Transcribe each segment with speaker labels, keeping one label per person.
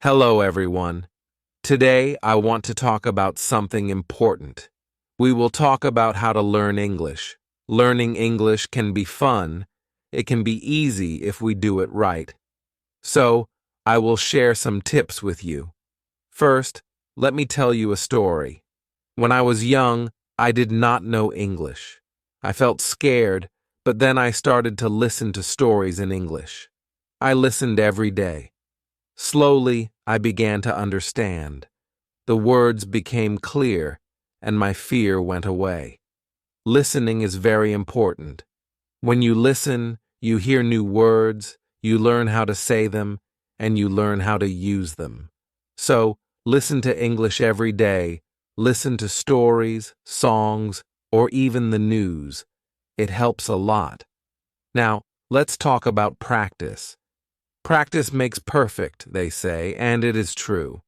Speaker 1: Hello, everyone. Today, I want to talk about something important. We will talk about how to learn English. Learning English can be fun. It can be easy if we do it right. So, I will share some tips with you. First, let me tell you a story. When I was young, I did not know English. I felt scared, but then I started to listen to stories in English. I listened every day. Slowly, I began to understand. The words became clear, and my fear went away. Listening is very important. When you listen, you hear new words, you learn how to say them, and you learn how to use them. So, listen to English every day. Listen to stories, songs, or even the news. It helps a lot. Now, let's talk about practice. Practice makes perfect, they say, and it is true.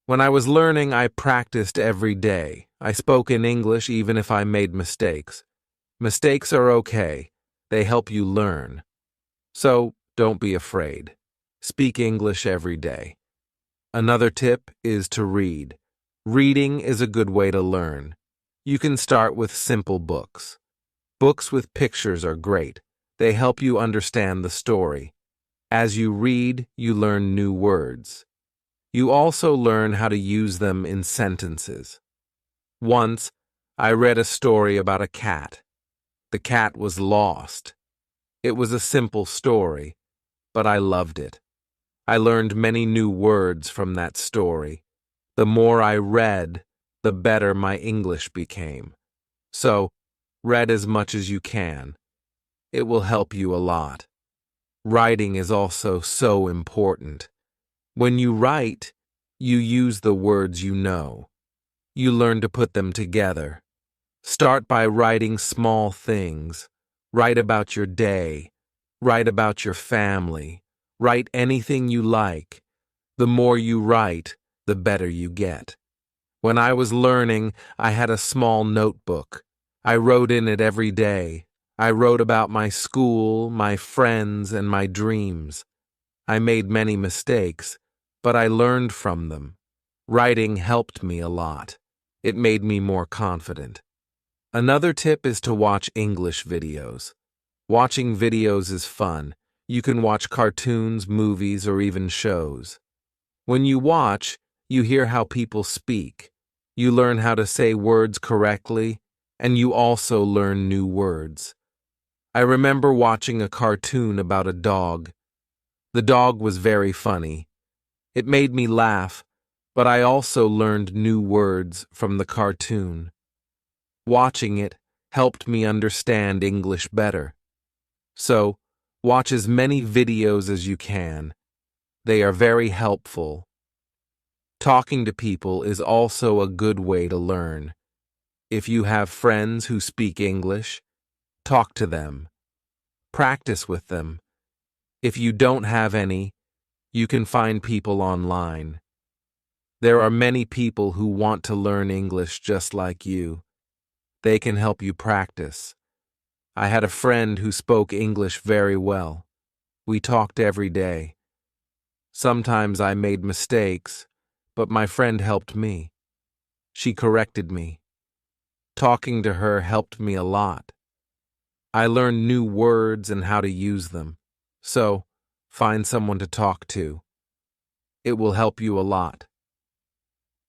Speaker 1: When I was learning, I practiced every day. I spoke in English even if I made mistakes. Mistakes are okay. They help you learn. So, don't be afraid. Speak English every day. Another tip is to read. Reading is a good way to learn. You can start with simple books. Books with pictures are great. They help you understand the story. As you read, you learn new words. You also learn how to use them in sentences. Once, I read a story about a cat. The cat was lost. It was a simple story, but I loved it. I learned many new words from that story. The more I read, the better my English became. So, read as much as you can. It will help you a lot. Writing is also so important. When you write, you use the words you know. You learn to put them together. Start by writing small things. Write about your day. Write about your family. Write anything you like. The more you write, the better you get. When I was learning, I had a small notebook. I wrote in it every day. I wrote about my school, my friends, and my dreams. I made many mistakes, but I learned from them. Writing helped me a lot. It made me more confident. Another tip is to watch English videos. Watching videos is fun. You can watch cartoons, movies, or even shows. When you watch, you hear how people speak. You learn how to say words correctly, and you also learn new words. I remember watching a cartoon about a dog. The dog was very funny. It made me laugh, but I also learned new words from the cartoon. Watching it helped me understand English better. So, watch as many videos as you can. They are very helpful. Talking to people is also a good way to learn. If you have friends who speak English, talk to them. Practice with them. If you don't have any, you can find people online. There are many people who want to learn English just like you. They can help you practice. I had a friend who spoke English very well. We talked every day. Sometimes I made mistakes, but my friend helped me. She corrected me. Talking to her helped me a lot. I learned new words and how to use them. So, find someone to talk to. It will help you a lot.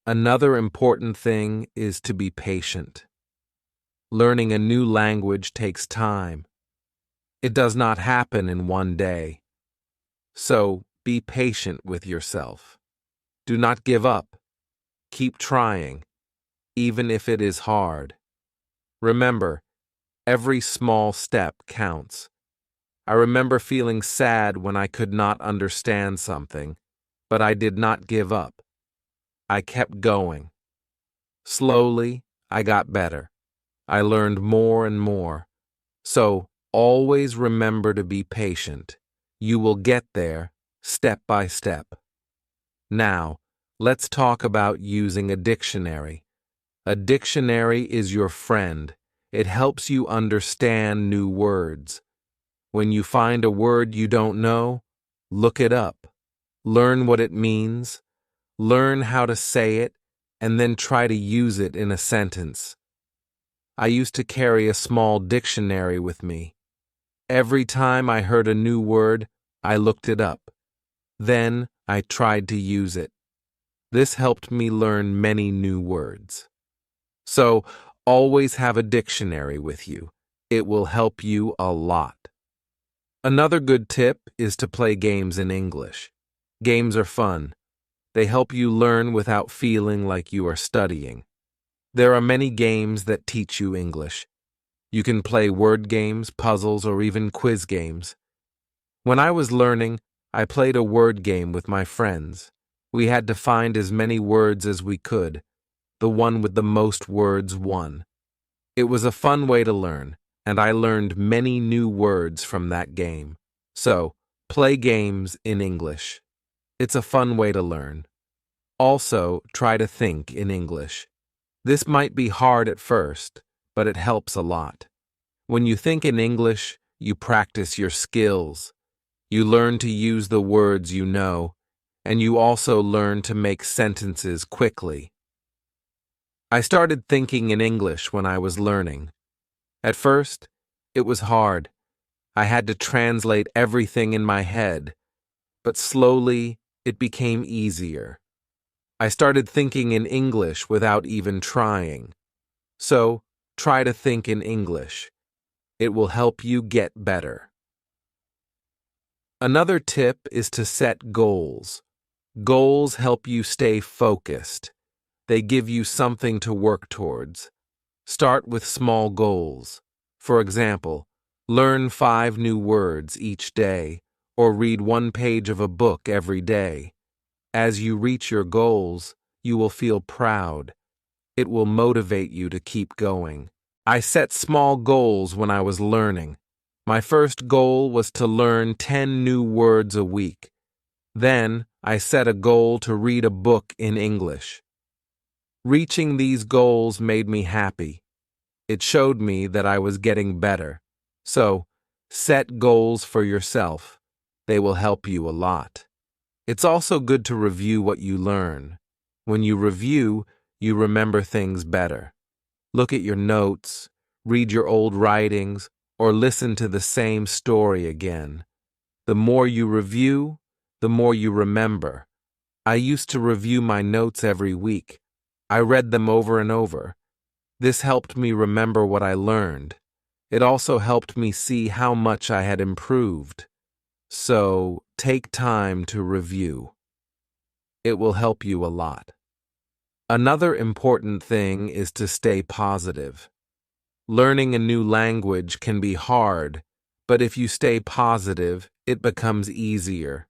Speaker 1: Another important thing is to be patient. Learning a new language takes time. It does not happen in one day. So, be patient with yourself. Do not give up. Keep trying, even if it is hard. Remember, every small step counts. I remember feeling sad when I could not understand something, but I did not give up. I kept going. Slowly, I got better. I learned more and more. So, always remember to be patient. You will get there, step by step. Now, let's talk about using a dictionary. A dictionary is your friend. It helps you understand new words. When you find a word you don't know, look it up. Learn what it means, learn how to say it, and then try to use it in a sentence. I used to carry a small dictionary with me. Every time I heard a new word, I looked it up. Then I tried to use it. This helped me learn many new words. So, always have a dictionary with you. It will help you a lot. Another good tip is to play games in English. Games are fun. They help you learn without feeling like you are studying. There are many games that teach you English. You can play word games, puzzles, or even quiz games. When I was learning, I played a word game with my friends. We had to find as many words as we could. The one with the most words won. It was a fun way to learn, and I learned many new words from that game. So, play games in English. It's a fun way to learn. Also, try to think in English. This might be hard at first, but it helps a lot. When you think in English, you practice your skills. You learn to use the words you know, and you also learn to make sentences quickly. I started thinking in English when I was learning. At first, it was hard. I had to translate everything in my head, but slowly it became easier. I started thinking in English without even trying. So, try to think in English. It will help you get better. Another tip is to set goals. Goals help you stay focused. They give you something to work towards. Start with small goals. For example, learn 5 new words each day, or read 1 page of a book every day. As you reach your goals, you will feel proud. It will motivate you to keep going. I set small goals when I was learning. My first goal was to learn 10 new words a week. Then, I set a goal to read a book in English. Reaching these goals made me happy. It showed me that I was getting better. So, set goals for yourself. They will help you a lot. It's also good to review what you learn. When you review, you remember things better. Look at your notes, read your old writings, or listen to the same story again. The more you review, the more you remember. I used to review my notes every week. I read them over and over. This helped me remember what I learned. It also helped me see how much I had improved. So, take time to review. It will help you a lot. Another important thing is to stay positive. Learning a new language can be hard, but if you stay positive, it becomes easier.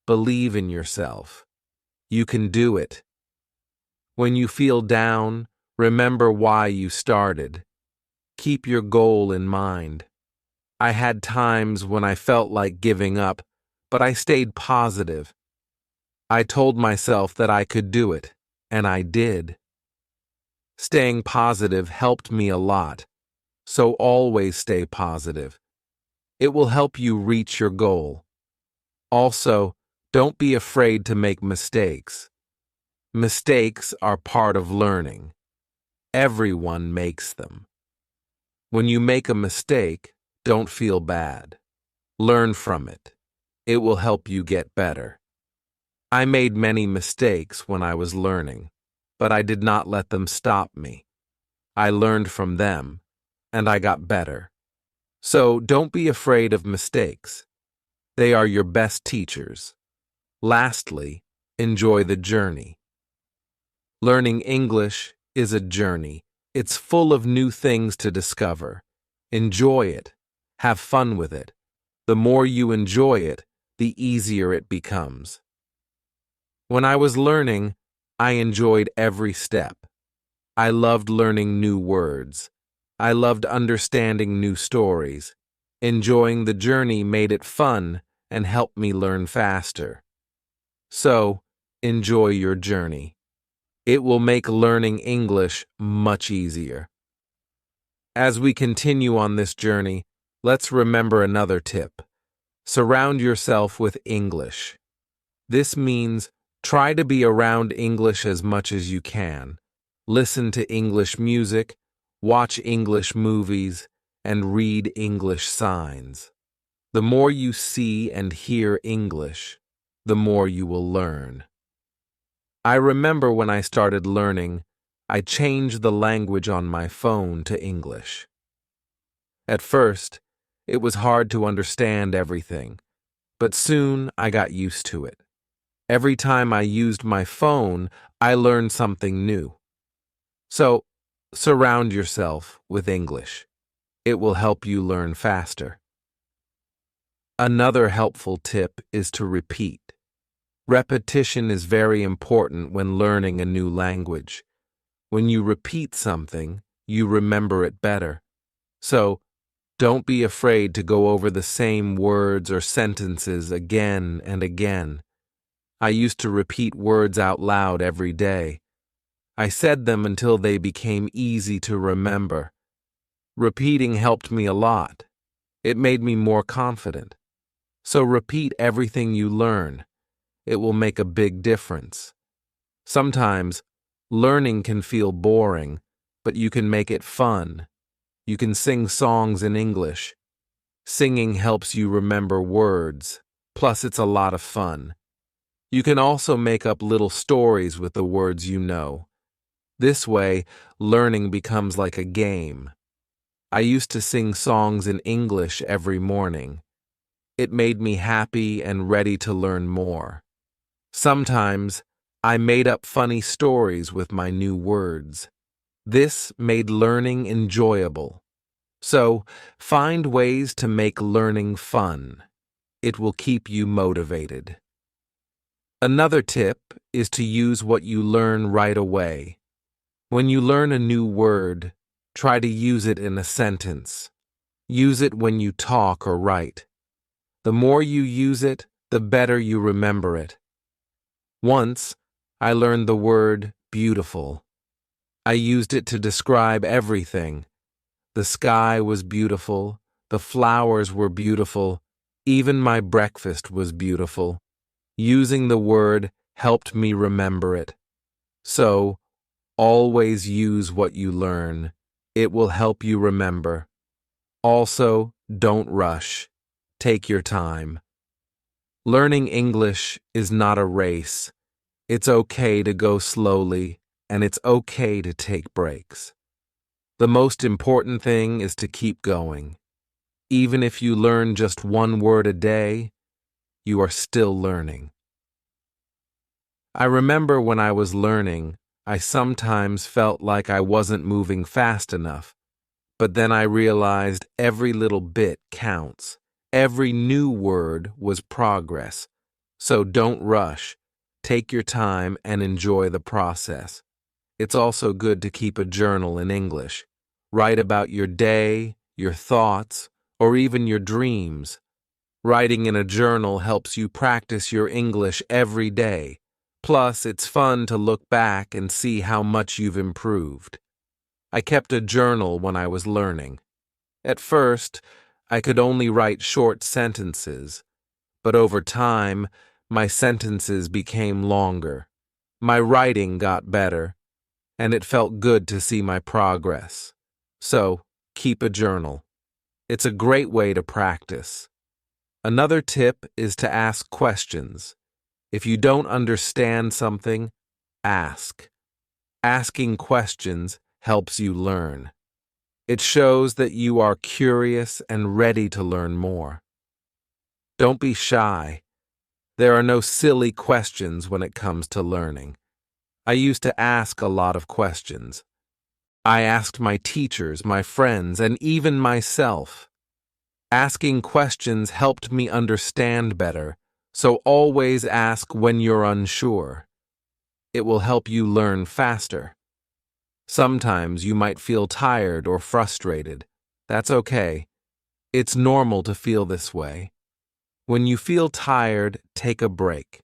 Speaker 1: Believe in yourself. You can do it. When you feel down, remember why you started. Keep your goal in mind. I had times when I felt like giving up, but I stayed positive. I told myself that I could do it, and I did. Staying positive helped me a lot, so always stay positive. It will help you reach your goal. Also, don't be afraid to make mistakes. Mistakes are part of learning. Everyone makes them. When you make a mistake, don't feel bad. Learn from it. It will help you get better. I made many mistakes when I was learning, but I did not let them stop me. I learned from them, and I got better. So don't be afraid of mistakes. They are your best teachers. Lastly, enjoy the journey. Learning English is a journey. It's full of new things to discover. Enjoy it. Have fun with it. The more you enjoy it, the easier it becomes. When I was learning, I enjoyed every step. I loved learning new words. I loved understanding new stories. Enjoying the journey made it fun and helped me learn faster. So, enjoy your journey. It will make learning English much easier. As we continue on this journey, let's remember another tip. Surround yourself with English. This means try to be around English as much as you can. Listen to English music, watch English movies, and read English signs. The more you see and hear English, the more you will learn. I remember when I started learning, I changed the language on my phone to English. At first, it was hard to understand everything, but soon I got used to it. Every time I used my phone, I learned something new. So, surround yourself with English. It will help you learn faster. Another helpful tip is to repeat. Repetition is very important when learning a new language. When you repeat something, you remember it better. So, don't be afraid to go over the same words or sentences again and again. I used to repeat words out loud every day. I said them until they became easy to remember. Repeating helped me a lot. It made me more confident. So repeat everything you learn. It will make a big difference. Sometimes, learning can feel boring, but you can make it fun. You can sing songs in English. Singing helps you remember words, plus it's a lot of fun. You can also make up little stories with the words you know. This way, learning becomes like a game. I used to sing songs in English every morning. It made me happy and ready to learn more. Sometimes, I made up funny stories with my new words. This made learning enjoyable. So, find ways to make learning fun. It will keep you motivated. Another tip is to use what you learn right away. When you learn a new word, try to use it in a sentence. Use it when you talk or write. The more you use it, the better you remember it. Once, I learned the word beautiful. I used it to describe everything. The sky was beautiful, the flowers were beautiful, even my breakfast was beautiful. Using the word helped me remember it. So, always use what you learn. It will help you remember. Also, don't rush. Take your time. Learning English is not a race. It's okay to go slowly, and it's okay to take breaks. The most important thing is to keep going. Even if you learn just one word a day, you are still learning. I remember when I was learning, I sometimes felt like I wasn't moving fast enough. But then I realized every little bit counts. Every new word was progress. So don't rush. Take your time and enjoy the process. It's also good to keep a journal in English. Write about your day, your thoughts, or even your dreams. Writing in a journal helps you practice your English every day. Plus, it's fun to look back and see how much you've improved. I kept a journal when I was learning. At first, I could only write short sentences, but over time, my sentences became longer. My writing got better, and it felt good to see my progress. So, keep a journal. It's a great way to practice. Another tip is to ask questions. If you don't understand something, ask. Asking questions helps you learn. It shows that you are curious and ready to learn more. Don't be shy. There are no silly questions when it comes to learning. I used to ask a lot of questions. I asked my teachers, my friends, and even myself. Asking questions helped me understand better, so always ask when you're unsure. It will help you learn faster. Sometimes you might feel tired or frustrated. That's okay. It's normal to feel this way. When you feel tired, take a break.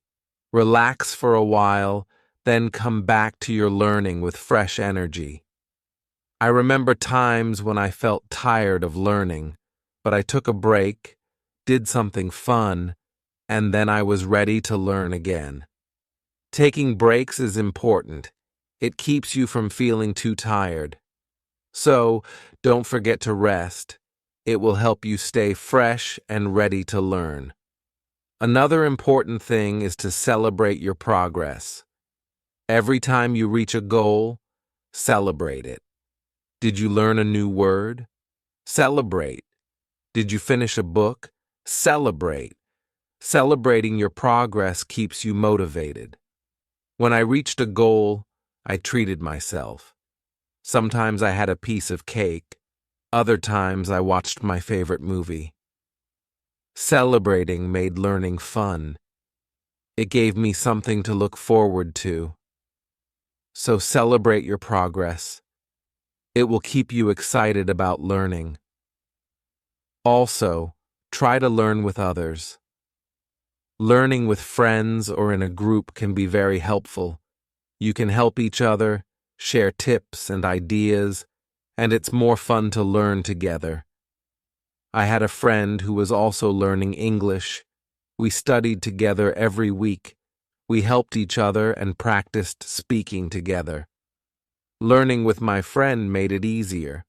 Speaker 1: Relax for a while, then come back to your learning with fresh energy. I remember times when I felt tired of learning, but I took a break, did something fun, and then I was ready to learn again. Taking breaks is important. It keeps you from feeling too tired. So, don't forget to rest. It will help you stay fresh and ready to learn. Another important thing is to celebrate your progress. Every time you reach a goal, celebrate it. Did you learn a new word? Celebrate. Did you finish a book? Celebrate. Celebrating your progress keeps you motivated. When I reached a goal, I treated myself. Sometimes I had a piece of cake. Other times I watched my favorite movie. Celebrating made learning fun. It gave me something to look forward to. So celebrate your progress. It will keep you excited about learning. Also, try to learn with others. Learning with friends or in a group can be very helpful. You can help each other, share tips and ideas, and it's more fun to learn together. I had a friend who was also learning English. We studied together every week. We helped each other and practiced speaking together. Learning with my friend made it easier.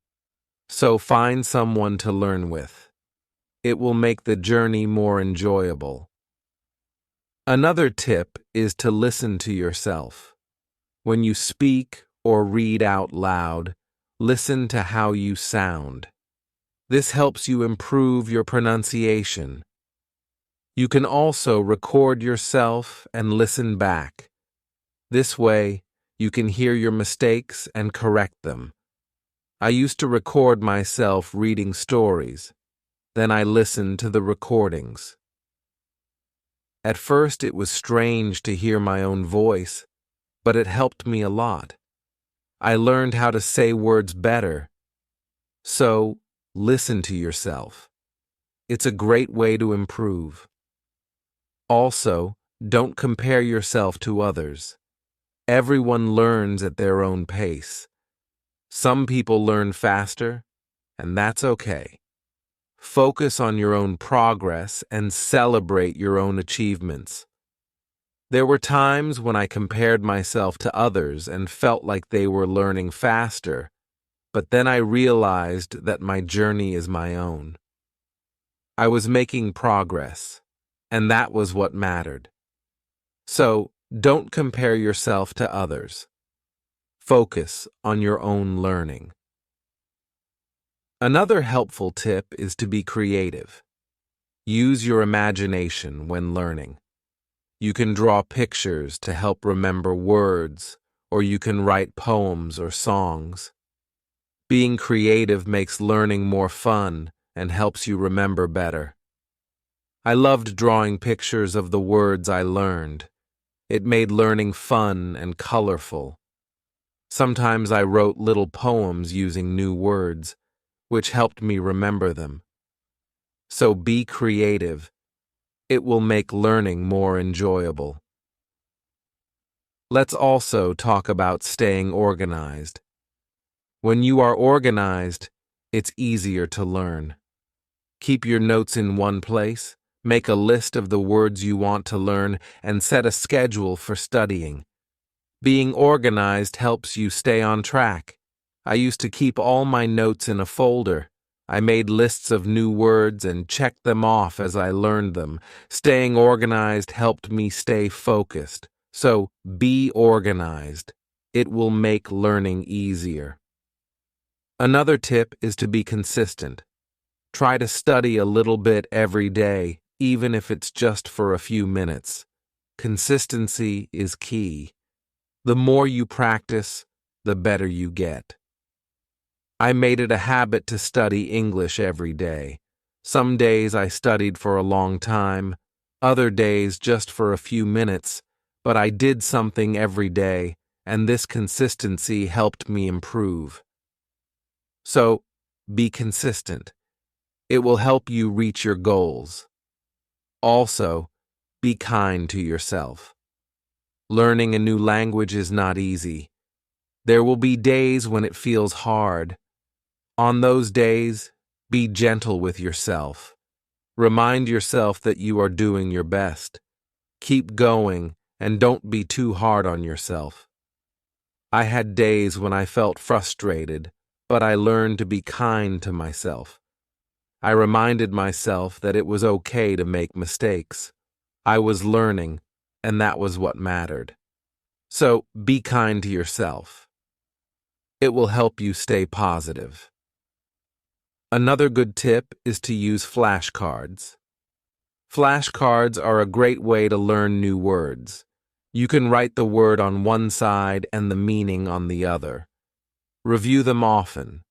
Speaker 1: So find someone to learn with. It will make the journey more enjoyable. Another tip is to listen to yourself. When you speak or read out loud, listen to how you sound. This helps you improve your pronunciation. You can also record yourself and listen back. This way, you can hear your mistakes and correct them. I used to record myself reading stories. Then I listened to the recordings. At first, it was strange to hear my own voice, but it helped me a lot. I learned how to say words better. So, listen to yourself. It's a great way to improve. Also, don't compare yourself to others. Everyone learns at their own pace. Some people learn faster, and that's okay. Focus on your own progress and celebrate your own achievements. There were times when I compared myself to others and felt like they were learning faster, but then I realized that my journey is my own. I was making progress, and that was what mattered. So, don't compare yourself to others. Focus on your own learning. Another helpful tip is to be creative. Use your imagination when learning. You can draw pictures to help remember words, or you can write poems or songs. Being creative makes learning more fun and helps you remember better. I loved drawing pictures of the words I learned. It made learning fun and colorful. Sometimes I wrote little poems using new words, which helped me remember them. So be creative. It will make learning more enjoyable. Let's also talk about staying organized. When you are organized, it's easier to learn. Keep your notes in one place, make a list of the words you want to learn, and set a schedule for studying. Being organized helps you stay on track. I used to keep all my notes in a folder. I made lists of new words and checked them off as I learned them. Staying organized helped me stay focused. So, be organized. It will make learning easier. Another tip is to be consistent. Try to study a little bit every day, even if it's just for a few minutes. Consistency is key. The more you practice, the better you get. I made it a habit to study English every day. Some days I studied for a long time, other days just for a few minutes, but I did something every day, and this consistency helped me improve. So, be consistent. It will help you reach your goals. Also, be kind to yourself. Learning a new language is not easy. There will be days when it feels hard. On those days, be gentle with yourself. Remind yourself that you are doing your best. Keep going and don't be too hard on yourself. I had days when I felt frustrated, but I learned to be kind to myself. I reminded myself that it was okay to make mistakes. I was learning, and that was what mattered. So be kind to yourself. It will help you stay positive. Another good tip is to use flashcards. Flashcards are a great way to learn new words. You can write the word on one side and the meaning on the other. Review them often.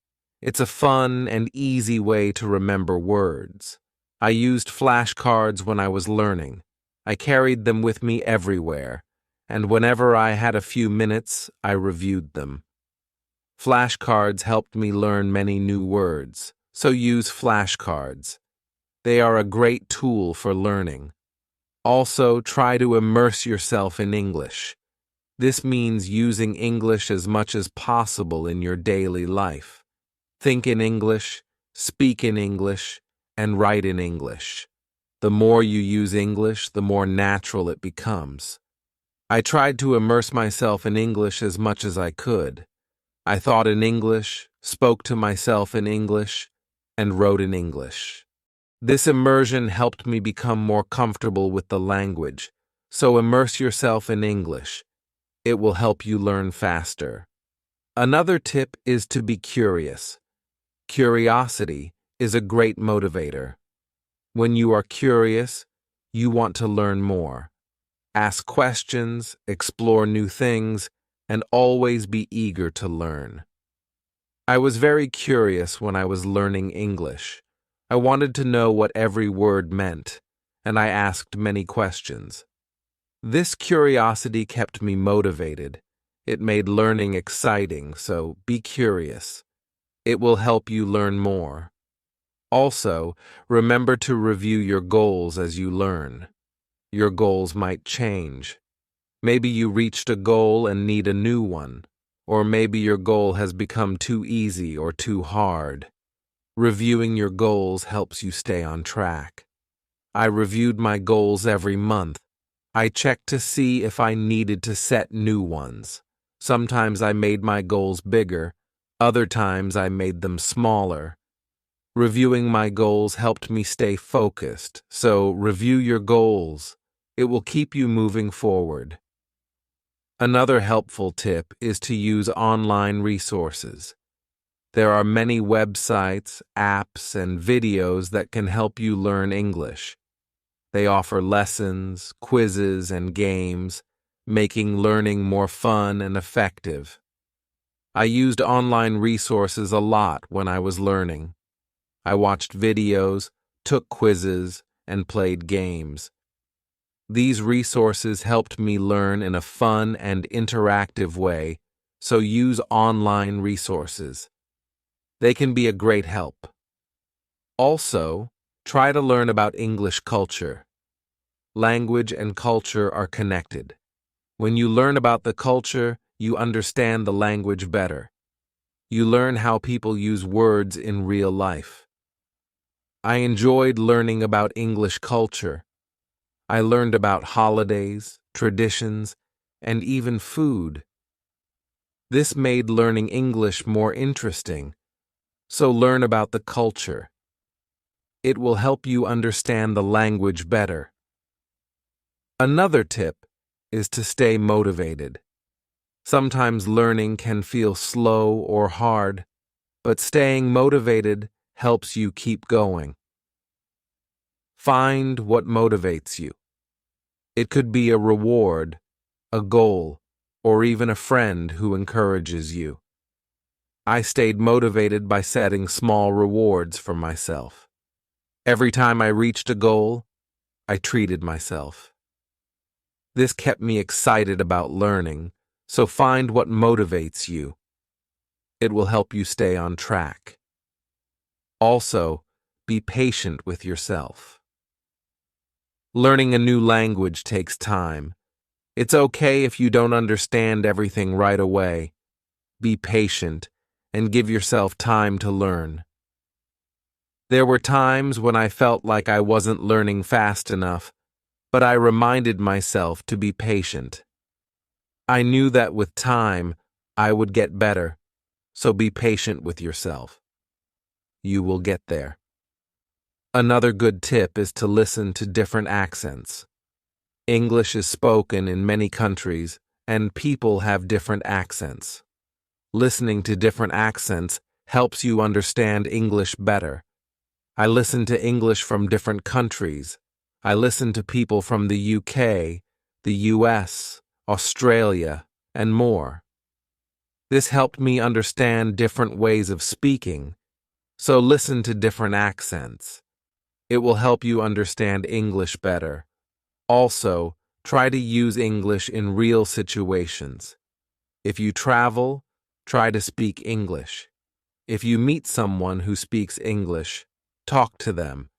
Speaker 1: It's a fun and easy way to remember words. I used flashcards when I was learning. I carried them with me everywhere, and whenever I had a few minutes, I reviewed them. Flashcards helped me learn many new words, so use flashcards. They are a great tool for learning. Also, try to immerse yourself in English. This means using English as much as possible in your daily life. Think in English, speak in English, and write in English. The more you use English, the more natural it becomes. I tried to immerse myself in English as much as I could. I thought in English, spoke to myself in English, and wrote in English. This immersion helped me become more comfortable with the language, so immerse yourself in English. It will help you learn faster. Another tip is to be curious. Curiosity is a great motivator. When you are curious, you want to learn more. Ask questions, explore new things, and always be eager to learn. I was very curious when I was learning English. I wanted to know what every word meant, and I asked many questions. This curiosity kept me motivated. It made learning exciting, so be curious. It will help you learn more. Also, remember to review your goals as you learn. Your goals might change. Maybe you reached a goal and need a new one, or maybe your goal has become too easy or too hard. Reviewing your goals helps you stay on track. I reviewed my goals every month. I checked to see if I needed to set new ones. Sometimes I made my goals bigger, other times I made them smaller. Reviewing my goals helped me stay focused, so review your goals. It will keep you moving forward. Another helpful tip is to use online resources. There are many websites, apps, and videos that can help you learn English. They offer lessons, quizzes, and games, making learning more fun and effective. I used online resources a lot when I was learning. I watched videos, took quizzes, and played games. These resources helped me learn in a fun and interactive way, so use online resources. They can be a great help. Also, try to learn about English culture. Language and culture are connected. When you learn about the culture, you understand the language better. You learn how people use words in real life. I enjoyed learning about English culture. I learned about holidays, traditions, and even food. This made learning English more interesting, so learn about the culture. It will help you understand the language better. Another tip is to stay motivated. Sometimes learning can feel slow or hard, but staying motivated helps you keep going. Find what motivates you. It could be a reward, a goal, or even a friend who encourages you. I stayed motivated by setting small rewards for myself. Every time I reached a goal, I treated myself. This kept me excited about learning, so find what motivates you. It will help you stay on track. Also, be patient with yourself. Learning a new language takes time. It's okay if you don't understand everything right away. Be patient and give yourself time to learn. There were times when I felt like I wasn't learning fast enough, but I reminded myself to be patient. I knew that with time, I would get better, so be patient with yourself. You will get there. Another good tip is to listen to different accents. English is spoken in many countries, and people have different accents. Listening to different accents helps you understand English better. I listen to English from different countries. I listen to people from the UK, the US, Australia, and more. This helped me understand different ways of speaking, so listen to different accents. It will help you understand English better. Also, try to use English in real situations. If you travel, try to speak English. If you meet someone who speaks English, talk to them.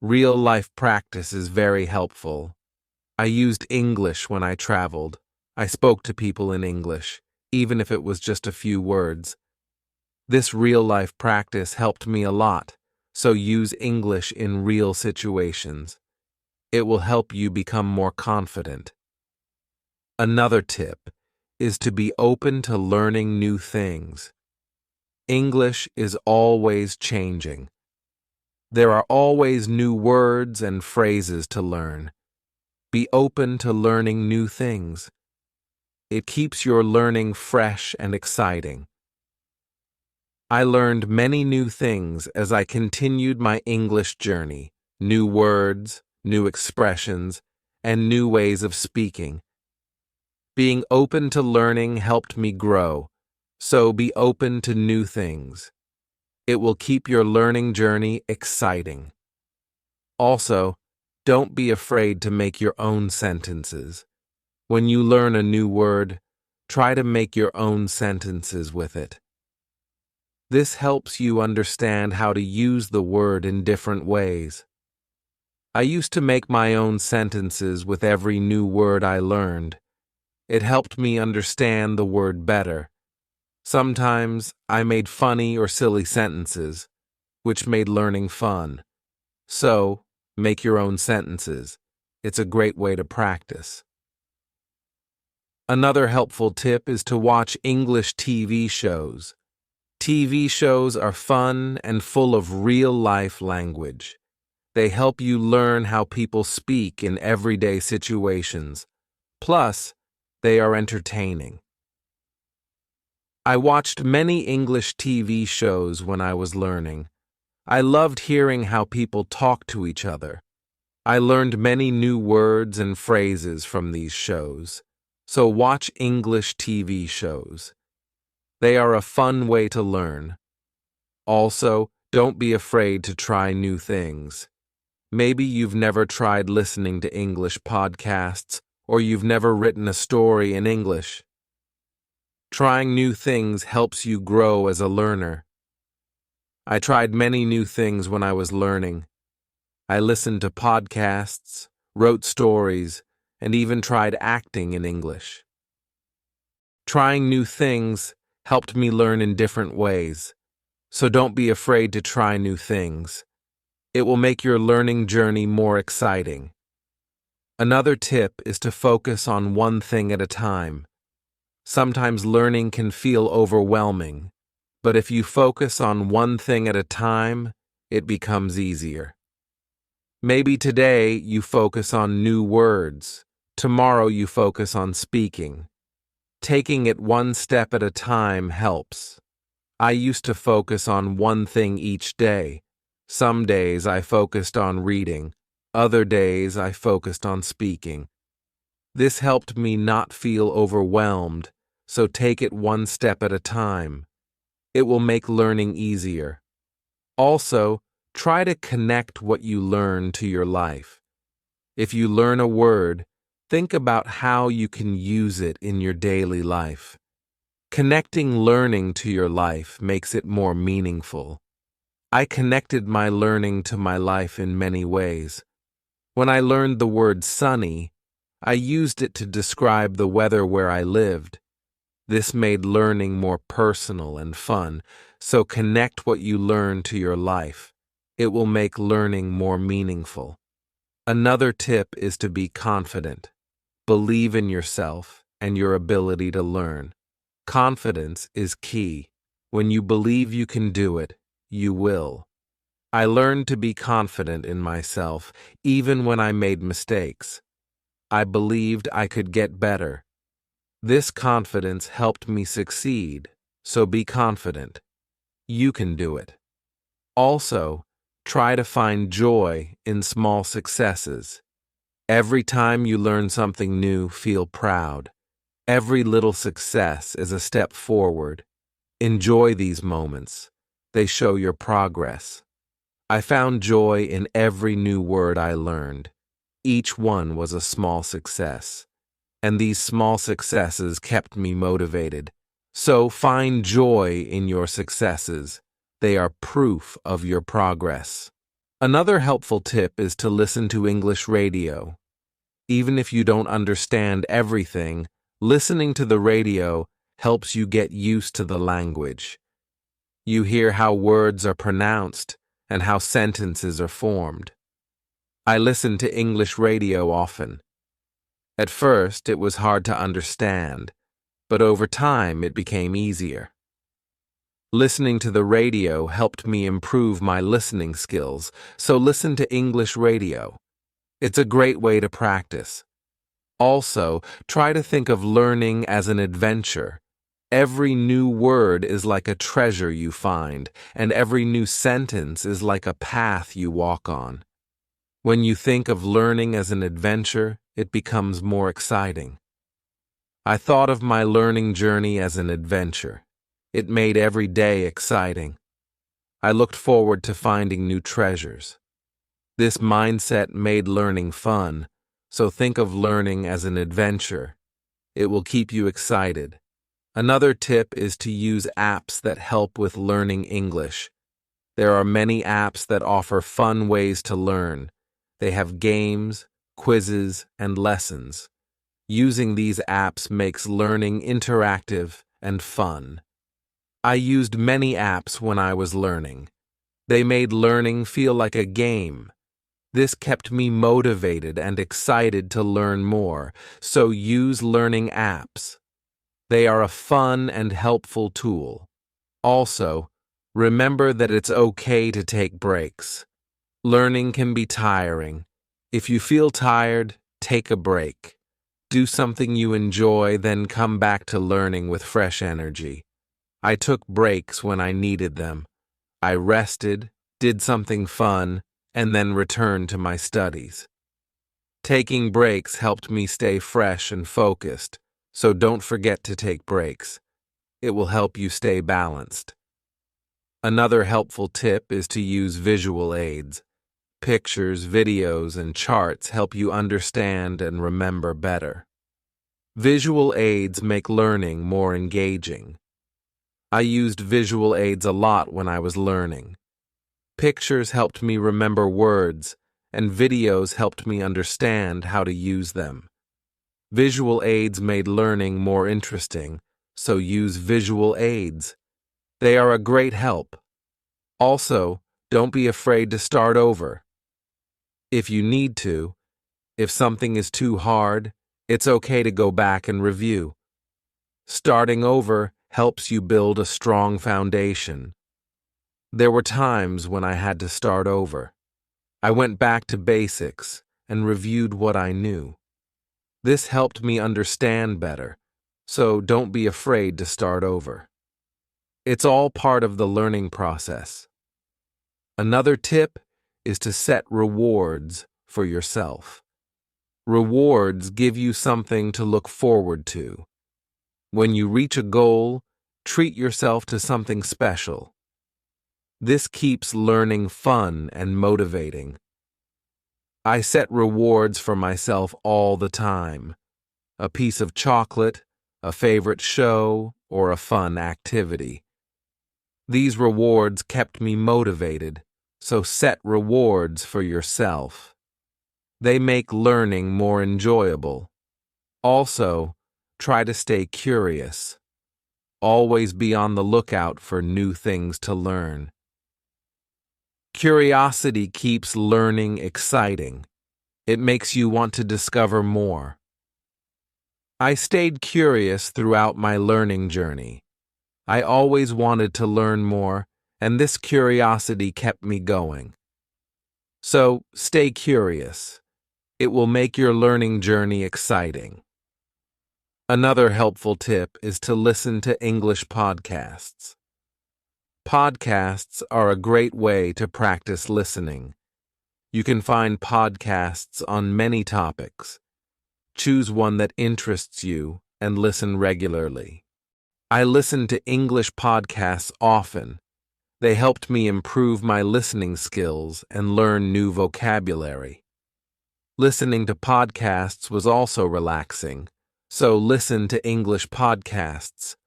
Speaker 1: Real-life practice is very helpful. I used English when I traveled. I spoke to people in English, even if it was just a few words. This real-life practice helped me a lot, so use English in real situations. It will help you become more confident. Another tip is to be open to learning new things. English is always changing. There are always new words and phrases to learn. Be open to learning new things. It keeps your learning fresh and exciting. I learned many new things as I continued my English journey, new words, new expressions, and new ways of speaking. Being open to learning helped me grow, so be open to new things. It will keep your learning journey exciting. Also, don't be afraid to make your own sentences. When you learn a new word, try to make your own sentences with it. This helps you understand how to use the word in different ways. I used to make my own sentences with every new word I learned. It helped me understand the word better. Sometimes I made funny or silly sentences, which made learning fun. So, make your own sentences. It's a great way to practice. Another helpful tip is to watch English TV shows. TV shows are fun and full of real-life language. They help you learn how people speak in everyday situations. Plus, they are entertaining. I watched many English TV shows when I was learning. I loved hearing how people talk to each other. I learned many new words and phrases from these shows. So watch English TV shows. They are a fun way to learn. Also, don't be afraid to try new things. Maybe you've never tried listening to English podcasts, or you've never written a story in English. Trying new things helps you grow as a learner. I tried many new things when I was learning. I listened to podcasts, wrote stories, and even tried acting in English. Trying new things helped me learn in different ways, so don't be afraid to try new things. It will make your learning journey more exciting. Another tip is to focus on one thing at a time. Sometimes learning can feel overwhelming, but if you focus on one thing at a time, it becomes easier. Maybe today you focus on new words. Tomorrow you focus on speaking. Taking it one step at a time helps. I used to focus on one thing each day. Some days I focused on reading. Other days I focused on speaking. This helped me not feel overwhelmed, so take it one step at a time. It will make learning easier. Also, try to connect what you learn to your life. If you learn a word, think about how you can use it in your daily life. Connecting learning to your life makes it more meaningful. I connected my learning to my life in many ways. When I learned the word sunny, I used it to describe the weather where I lived. This made learning more personal and fun, so connect what you learn to your life. It will make learning more meaningful. Another tip is to be confident. Believe in yourself and your ability to learn. Confidence is key. When you believe you can do it, you will. I learned to be confident in myself, even when I made mistakes. I believed I could get better. This confidence helped me succeed, so be confident. You can do it. Also, try to find joy in small successes. Every time you learn something new, feel proud. Every little success is a step forward. Enjoy these moments. They show your progress. I found joy in every new word I learned. Each one was a small success. And these small successes kept me motivated. So find joy in your successes. They are proof of your progress. Another helpful tip is to listen to English radio. Even if you don't understand everything, listening to the radio helps you get used to the language. You hear how words are pronounced and how sentences are formed. I listen to English radio often. At first, it was hard to understand, but over time it became easier. Listening to the radio helped me improve my listening skills, so listen to English radio. It's a great way to practice. Also, try to think of learning as an adventure. Every new word is like a treasure you find, and every new sentence is like a path you walk on. When you think of learning as an adventure, it becomes more exciting. I thought of my learning journey as an adventure. It made every day exciting. I looked forward to finding new treasures. This mindset made learning fun, so think of learning as an adventure. It will keep you excited. Another tip is to use apps that help with learning English. There are many apps that offer fun ways to learn. They have games, quizzes, and lessons. Using these apps makes learning interactive and fun. I used many apps when I was learning. They made learning feel like a game. This kept me motivated and excited to learn more, so use learning apps. They are a fun and helpful tool. Also, remember that it's okay to take breaks. Learning can be tiring. If you feel tired, take a break. Do something you enjoy, then come back to learning with fresh energy. I took breaks when I needed them. I rested, did something fun, and then returned to my studies. Taking breaks helped me stay fresh and focused, so don't forget to take breaks. It will help you stay balanced. Another helpful tip is to use visual aids. Pictures, videos, and charts help you understand and remember better. Visual aids make learning more engaging. I used visual aids a lot when I was learning. Pictures helped me remember words, and videos helped me understand how to use them. Visual aids made learning more interesting, so use visual aids. They are a great help. Also, don't be afraid to start over. If you need to, if something is too hard, it's okay to go back and review. Starting over helps you build a strong foundation. There were times when I had to start over. I went back to basics and reviewed what I knew. This helped me understand better, so don't be afraid to start over. It's all part of the learning process. Another tip is to set rewards for yourself. Rewards give you something to look forward to. When you reach a goal, treat yourself to something special. This keeps learning fun and motivating. I set rewards for myself all the time. A piece of chocolate, a favorite show, or a fun activity. These rewards kept me motivated, so set rewards for yourself. They make learning more enjoyable. Also, try to stay curious. Always be on the lookout for new things to learn. Curiosity keeps learning exciting. It makes you want to discover more. I stayed curious throughout my learning journey. I always wanted to learn more, and this curiosity kept me going. So, stay curious. It will make your learning journey exciting. Another helpful tip is to listen to English podcasts. Podcasts are a great way to practice listening. You can find podcasts on many topics. Choose one that interests you and listen regularly. I listen to English podcasts often. They helped me improve my listening skills and learn new vocabulary. Listening to podcasts was also relaxing, so listen to English podcasts.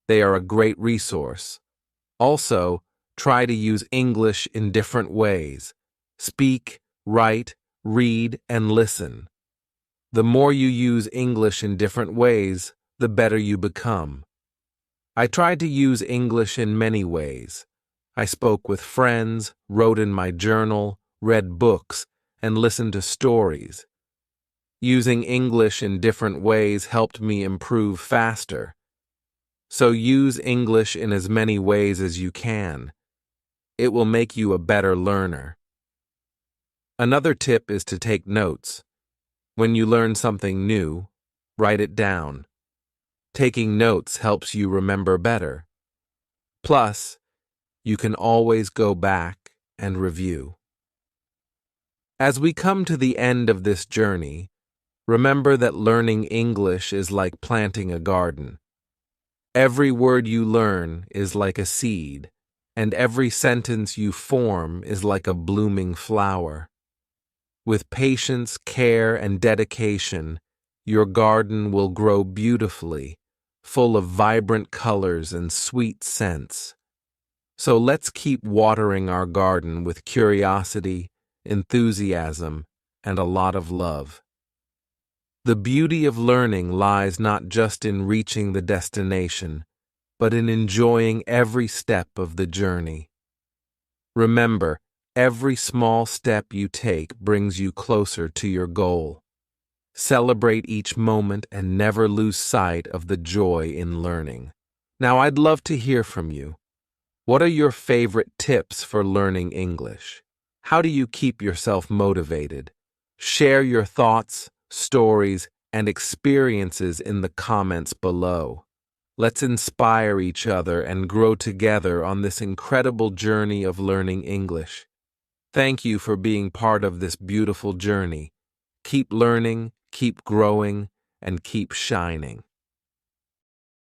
Speaker 1: They are a great resource. Also, try to use English in different ways. Speak, write, read, and listen. The more you use English in different ways, the better you become. I tried to use English in many ways. I spoke with friends, wrote in my journal, read books, and listened to stories. Using English in different ways helped me improve faster. So use English in as many ways as you can. It will make you a better learner. Another tip is to take notes. When you learn something new, write it down. Taking notes helps you remember better. Plus, you can always go back and review. As we come to the end of this journey, remember that learning English is like planting a garden. Every word you learn is like a seed, and every sentence you form is like a blooming flower. With patience, care, and dedication, your garden will grow beautifully, full of vibrant colors and sweet scents. So let's keep watering our garden with curiosity, enthusiasm, and a lot of love. The beauty of learning lies not just in reaching the destination, but in enjoying every step of the journey. Remember, every small step you take brings you closer to your goal. Celebrate each moment and never lose sight of the joy in learning. Now, I'd love to hear from you. What are your favorite tips for learning English? How do you keep yourself motivated? Share your thoughts, stories, and experiences in the comments below. Let's inspire each other and grow together on this incredible journey of learning English. Thank you for being part of this beautiful journey. Keep learning, keep growing, and keep shining.